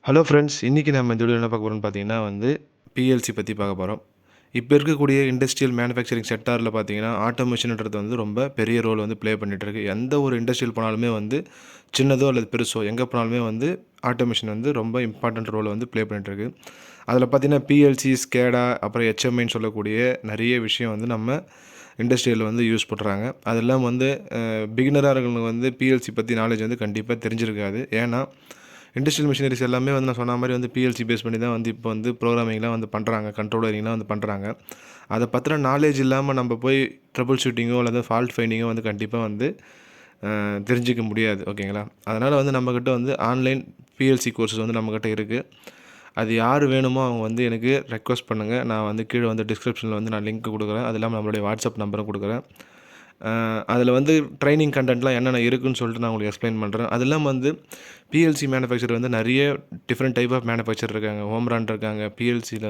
Hello friends, இன்றைக்கி நம்ம இந்த வீடியோ என்ன பார்க்க போகிறோம்னு பார்த்தீங்கன்னா பிஎல்சி பற்றி பார்க்க போகிறோம். இப்போ இருக்கக்கூடிய இண்டஸ்ட்ரியல் மேனுஃபேக்சரிங் செக்டாரில் பார்த்தீங்கன்னா ஆட்டோமேஷன்ன்றது ரொம்ப பெரிய ரோல் ப்ளே பண்ணிகிட்ருக்கு. எந்த ஒரு இண்டஸ்ட்ரியல் போனாலுமே சின்னதோ அல்லது பெருசோ எங்கே போனாலுமே ஆட்டோமேஷன் ரொம்ப இம்பார்ட்டன்ட் ரோலை ப்ளே பண்ணிகிட்ருக்கு. அதில் பார்த்தீங்கன்னா பிஎல்சி, ஸ்கேடா, அப்புறம் ஹெச்எம்ஐன்னு சொல்லக்கூடிய நிறைய விஷயம் நம்ம இண்டஸ்ட்ரியில் யூஸ் பண்ணுறாங்க. அதெல்லாம் பிகினராக இருக்கிறவங்க பிஎல்சி பற்றி நாலேஜ் கண்டிப்பாக தெரிஞ்சிருக்காது. ஏன்னா இண்டஸ்ட்ரியல் மிஷினரிஸ் எல்லாமே நான் சொன்ன மாதிரி பிஎல்சி பேஸ் பண்ணி தான் இப்போ ப்ரோக்ராமிங்லாம் பண்ணுறாங்க, கண்ட்ரோலரிங்லாம் பண்ணுறாங்க. அதை பற்றின நாலேஜ் இல்லாமல் நம்ம போய் ட்ரபிள் ஷூட்டிங்கோ அல்லது ஃபால்ட் ஃபைண்டிங்கோ கண்டிப்பாக தெரிஞ்சிக்க முடியாது. ஓகேங்களா? அதனால் நம்மக்கிட்ட ஆன்லைன் பிஎல்சி கோர்ஸஸ் நம்மக்கிட்ட இருக்குது. அது யார் வேணுமோ அவங்க எனக்கு ரெக்வஸ்ட் பண்ணுங்கள். நான் கீழே டிஸ்கிரிப்ஷனில் நான் லிங்க் கொடுக்குறேன். அது இல்லாமல் நம்மளுடைய வாட்ஸ்அப் நம்பரும் கொடுக்குறேன். அதில் ட்ரைனிங் கண்டென்ட்லாம் என்னென்ன இருக்குதுன்னு சொல்லிட்டு நான் உங்களுக்கு எக்ஸ்பிளைன் பண்ணுறேன். அது இல்லாமல் பிஎல்சி மேனுஃபேக்சர் நிறைய டிஃப்ரெண்ட் டைப் ஆஃப் மேனுஃபேக்சர் இருக்காங்க. ஹோம்ரான் இருக்காங்க, பிஎல்சியில்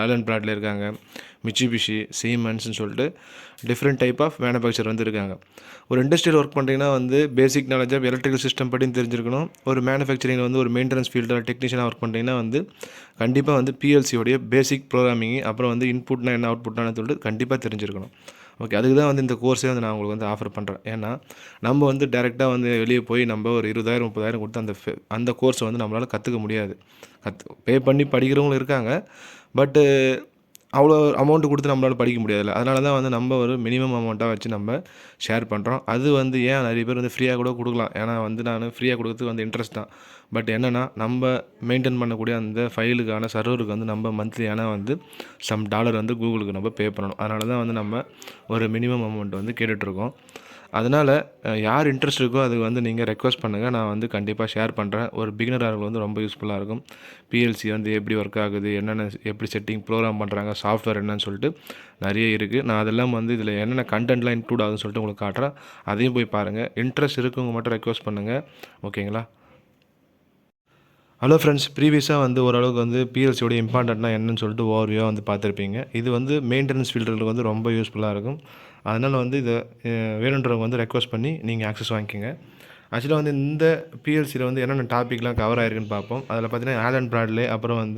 ஆலன் பிராட்லி இருக்காங்க, மிட்சுபிஷி, சீமென்ஸ்னு சொல்லிட்டு டிஃப்ரெண்ட் டைப் ஆஃப் மேனுஃபேக்சர் இருக்காங்க. ஒரு இண்டஸ்ட்ரியில் ஒர்க் பண்ணுறீங்கன்னா basic knowledge of electrical system பற்றி தெரிஞ்சிருக்கணும். ஒரு மேனுஃபேக்சரிங்கில் ஒரு மெயின்டெனன்ஸ் ஃபீல்டில் டெக்னீஷியனாக ஒர்க் பண்ணுறீங்கன்னா கண்டிப்பாக பிஎல்சியோடைய பேசிக் ப்ரோக்ராமிங், அப்புறம் இன்புட்னா என்ன, அவுட்புட்னா சொல்லிட்டு கண்டிப்பாக தெரிஞ்சிருக்கணும். ஓகே, அதுக்கு தான் இந்த கோர்ஸே நான் உங்களுக்கு ஆஃபர் பண்ணுறேன். ஏன்னா நம்ம டேரெக்டாக வெளியே போய் நம்ம ஒரு 20,000 30,000 கொடுத்து அந்த கோர்ஸை நம்மளால் கற்றுக்க முடியாது. பே பண்ணி படிக்கிறவங்களும் இருக்காங்க. பட்டு அவ்வளோ அமௌண்ட்டு கொடுத்து நம்மளால் படிக்க முடியாதுல்ல. அதனால தான் நம்ம ஒரு மினிமம் அமௌண்ட்டாக வச்சு நம்ம ஷேர் பண்ணுறோம். அது ஏன் நிறைய பேர் ஃப்ரீயாக கூட கொடுக்கலாம். ஏன்னா நான் ஃப்ரீயாக கொடுக்கறதுக்கு இன்ட்ரெஸ்ட் தான். பட் என்னென்னா நம்ம மெயின்டைன் பண்ணக்கூடிய அந்த ஃபைலுக்கான சர்வருக்கு நம்ம மந்த்லி ஆனால் சம் டாலர் கூகுளுக்கு நம்ம பே பண்ணணும். அதனால தான் நம்ம ஒரு மினிமம் அமௌண்ட் கேட்டுட்ருக்கோம். அதனால் யார் இன்ட்ரெஸ்ட் இருக்கோ அது நீங்கள் ரெக்வஸ்ட் பண்ணுங்கள். நான் கண்டிப்பாக ஷேர் பண்ணுறேன். ஒரு பிகினராக ரொம்ப யூஸ்ஃபுல்லாக இருக்கும். பிஎல்சி எப்படி ஒர்க் ஆகுது, என்னென்ன எப்படி செட்டிங் ப்ரோக்ராம் பண்ணுறாங்க, சாஃப்ட்வேர் என்னன்னு சொல்லிட்டு நிறைய இருக்குது. நான் அதெல்லாம் இதில் என்னென்ன கண்டென்ட்லாம் இன்க்ளூட் ஆகுதுன்னு சொல்லிட்டு உங்களுக்கு காட்டுறேன். அதையும் போய் பாருங்கள். இன்ட்ரெஸ்ட் இருக்கவங்க மட்டும் ரெக்வஸ்ட் பண்ணுங்கள். ஓகேங்களா? ஹலோ ஃப்ரெண்ட்ஸ், ப்ரீவியஸாக ஓரளவுக்கு பிஎல்சியோட இம்பார்ட்டண்ட்னா என்னன்னு சொல்லிட்டு ஓவர்வியூவாக பார்த்துருப்பீங்க. இது மெயின்டெனன்ஸ் ஃபீல்டுகளுக்கு ரொம்ப யூஸ்ஃபுல்லாக இருக்கும். அதனால் இதை வேணுன்றவங்க ரெக்வஸ்ட் பண்ணி நீங்கள் ஆக்சஸ் வாங்கிக்கோங்க. ஆக்சுவலாக இந்த பிஎல்சியில் என்னென்ன டாப்பிக்லாம் கவர் ஆயிருக்குன்னு பார்ப்போம். அதில் பார்த்தீங்கன்னா ஆலன் பிராட்லே, அப்புறம்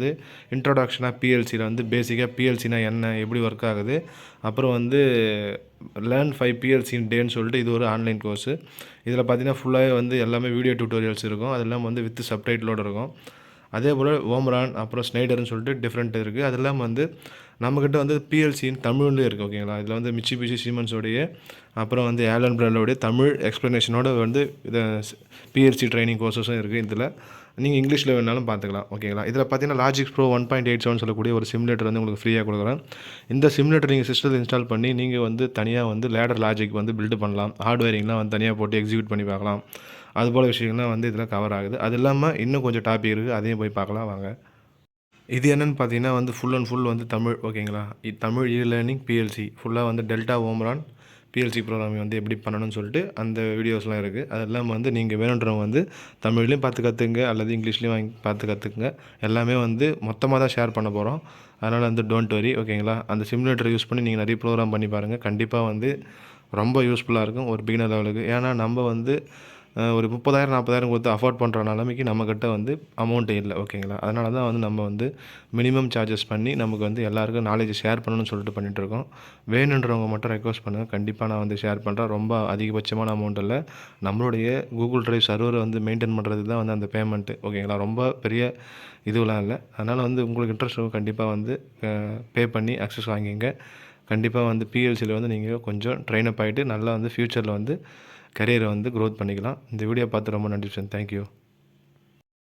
இன்ட்ரோடக்ஷனாக பிஎல்சியில் பேசிக்காக பிஎல்சினா என்ன, எப்படி ஒர்க் ஆகுது, அப்புறம் லேர்ன் 5 பிஎல்சி இன் டேன்னு சொல்லிட்டு இது ஒரு ஆன்லைன் கோர்ஸு. இதில் பார்த்தீங்கன்னா ஃபுல்லாகவே எல்லாமே வீடியோ டியூட்டோரியல்ஸ் இருக்கும். அது இல்லாமல் வித் சப்டைட்டிலோடு இருக்கும். அதே போல் ஓம்ரான், அப்புறம் ஸ்னைடர்னு சொல்லிட்டு டிஃப்ரெண்ட் இருக்குது. அது இல்லாமல் நம்மக்கிட்ட பிஎல்சின்னு தமிழ்லேயே இருக்குது. ஓகேங்களா? இதில் மிட்சுபிஷி, சீமென்ஸோடைய, அப்புறம் ஆலன் பிராட்லோடைய தமிழ் எக்ஸ்ப்ளனேஷனோட இதை பிஎல்சி ட்ரைனிங் கோர்ஸஸும் இருக்குது. இதில் நீங்கள் இங்கிலீஷில் வேணாலும் பார்த்துக்கலாம். ஓகேங்களா? இதில் பார்த்தீங்கன்னா லாஜிக்ஸ் ப்ரோ 1.87 சொல்லக்கூடிய ஒரு சிமுலேட்டர் உங்களுக்கு ஃப்ரீயாக கொடுக்குறேன். இந்த சிமுலேட்டர் நீங்கள் சிஸ்டத்தில் இன்ஸ்டால் பண்ணி நீங்கள் தனியாக லேடர் லாஜிக் பில்டு பண்ணலாம். ஹார்ட்வேரிங்லாம் தனியாக போட்டு எக்ஸிக்யூட் பண்ணி பார்க்கலாம். அதுபோல் விஷயங்கள்லாம் இதில் கவர் ஆகுது. அது இல்லாமல் இன்னும் கொஞ்சம் டாபிக் இருக்குது. அதையும் போய் பார்க்கலாம் வாங்க. இது என்னென்னு பார்த்தீங்கன்னா ஃபுல் அண்ட் ஃபுல் தமிழ். ஓகேங்களா? தமிழ் லேர்னிங் பிஎல்சி ஃபுல்லாக டெல்டா ஓம்ரான் பிஎல்சி ப்ரோக்ராமிங் எப்படி பண்ணணும்னு சொல்லிட்டு அந்த வீடியோஸ்லாம் இருக்குது. அதெல்லாம் நீங்கள் வேணுன்றவங்க தமிழ்லேயும் பார்த்து கற்றுக்குங்க, அல்லது இங்கிலீஷ்லேயும் வாங்கி பார்த்து கற்றுக்குங்க. எல்லாமே மொத்தமாக தான் ஷேர் பண்ண போகிறோம். அதனால் டோன்ட் வரி. ஓகேங்களா? அந்த சிமுலேட்டர் யூஸ் பண்ணி நீங்கள் நிறைய ப்ரோக்ராம் பண்ணி பாருங்கள். கண்டிப்பாக ரொம்ப யூஸ்ஃபுல்லாக இருக்கும் ஒரு பிகினர் லெவலுக்கு. ஏன்னா நம்ம ஒரு 30,000 40,000 கொடுத்து அஃபோர்ட் பண்ணுற நிலைமைக்கு நம்மக்கிட்ட அமௌண்ட்டு இல்லை. ஓகேங்களா? அதனால தான் நம்ம மினிமம் சார்ஜஸ் பண்ணி நமக்கு எல்லாருக்கும் நாலேஜ் ஷேர் பண்ணணும்னு சொல்லிட்டு பண்ணிகிட்ருக்கோம். வேணுன்றவங்க மட்டும் ரெக்வஸ்ட் பண்ணுங்கள். கண்டிப்பாக நான் ஷேர் பண்ணுறேன். ரொம்ப அதிகபட்சமான அமௌண்ட் இல்லை. நம்மளுடைய கூகுள் ட்ரைவ் சர்வரை மெயின்டைன் பண்ணுறது தான் அந்த பேமெண்ட்டு. ஓகேங்களா? ரொம்ப பெரிய இதுவெலாம் இல்லை. அதனால் உங்களுக்கு இன்ட்ரெஸ்ட் இருக்கும். கண்டிப்பாக பே பண்ணி அக்சஸ் வாங்கிங்க. கண்டிப்பாக பிஎல்சியில் நீங்கள் கொஞ்சம் ட்ரெயின் அப் ஆகிட்டு நல்லா ஃப்யூச்சரில் கரியரை க்ரோத் பண்ணிக்கலாம். இந்த வீடியோ பார்த்து ரொம்ப நன்றி ஃப்ரெண்ட். தேங்க்யூ.